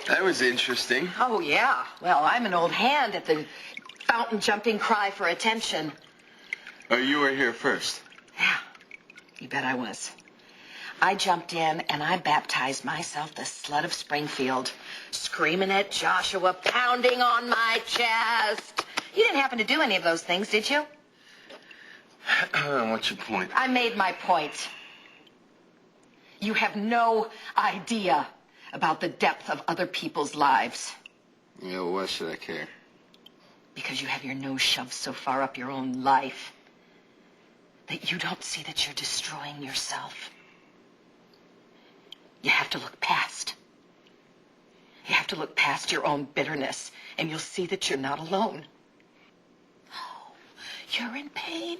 That was interesting. Oh, yeah. Well, I'm an old hand at the fountain jumping cry for attention. Oh, you were here first? Yeah, you bet I was. I jumped in and I baptized myself the slut of Springfield, screaming at Joshua, pounding on my chest. You didn't happen to do any of those things, did you? What's your point? I made my point. You have no idea about the depth of other people's lives. Yeah, well, why should I care? Because you have your nose shoved so far up your own life that you don't see that you're destroying yourself. You have to look past. You have to look past your own bitterness, and you'll see that you're not alone. Oh, you're in pain?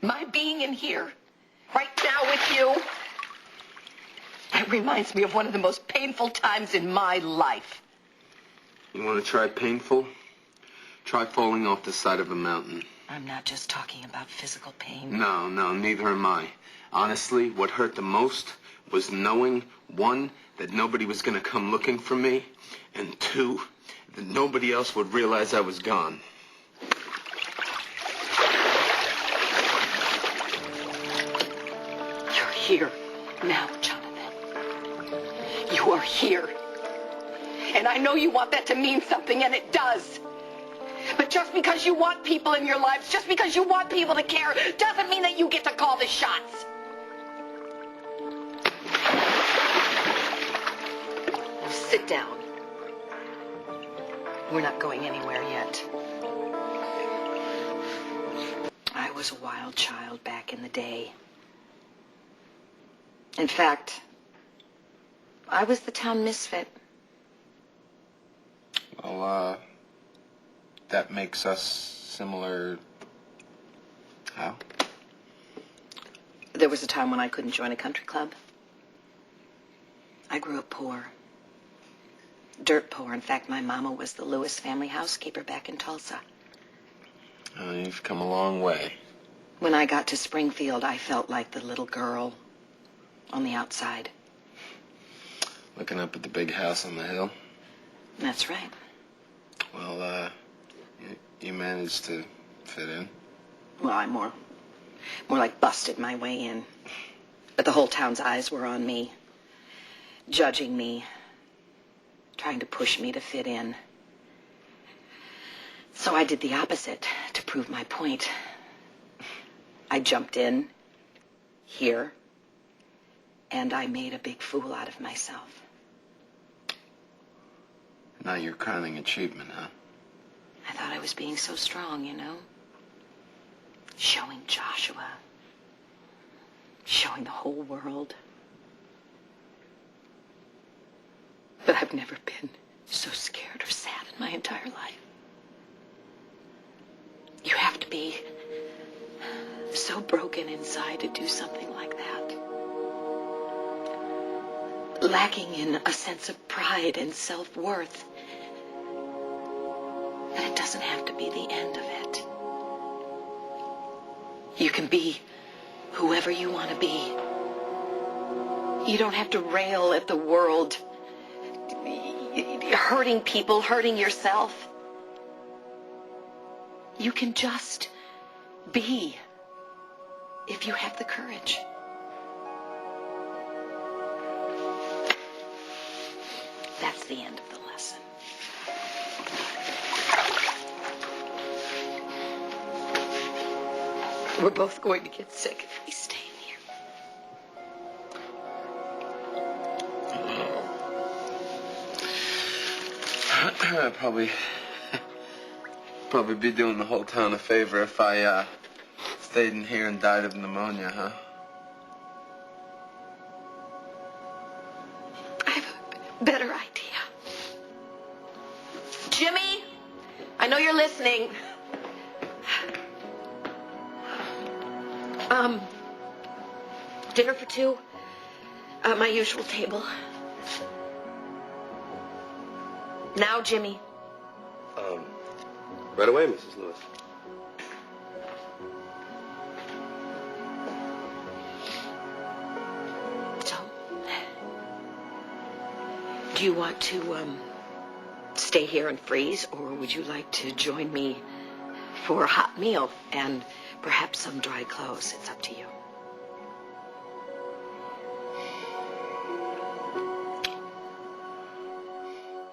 My being in here, right now with you, it reminds me of one of the most painful times in my life. You want to try painful? Try falling off the side of a mountain. I'm not just talking about physical pain. No, neither am I. Honestly, what hurt the most was knowing, one, that nobody was going to come looking for me, and two, that nobody else would realize I was gone. You're here now, Jonathan. You are here. And I know you want that to mean something, and it does. But just because you want people in your lives, just because you want people to care, doesn't mean that you get to call the shots. Now sit down. We're not going anywhere yet. I was a wild child back in the day. In fact, I was the town misfit. Well, that makes us similar. How? There was a time when I couldn't join a country club. I grew up poor. Dirt poor. In fact, my mama was the Lewis family housekeeper back in Tulsa. Oh, you've come a long way. When I got to Springfield, I felt like the little girl on the outside. Looking up at the big house on the hill? That's right. Well, you managed to fit in. Well, I more like busted my way in. But the whole town's eyes were on me, judging me, trying to push me to fit in. So I did the opposite to prove my point. I jumped in, here, and I made a big fool out of myself. Not your crowning achievement, huh? I thought I was being so strong, you know? Showing Joshua. Showing the whole world. But I've never been so scared or sad in my entire life. You have to be so broken inside to do something like that. Lacking in a sense of pride and self-worth. And it doesn't have to be the end of it. You can be whoever you want to be. You don't have to rail at the world, hurting people, hurting yourself. You can just be if you have the courage. That's the end of the lesson. We're both going to get sick if we stay in here. I'd probably be doing the whole town a favor if I stayed in here and died of pneumonia, huh? I have a better idea. Jimmy, I know you're listening. Dinner for two. My usual table. Now, Jimmy. Right away, Mrs. Lewis. So, Do you want to, stay here and freeze, or would you like to join me for a hot meal and perhaps some dry clothes? It's up to you.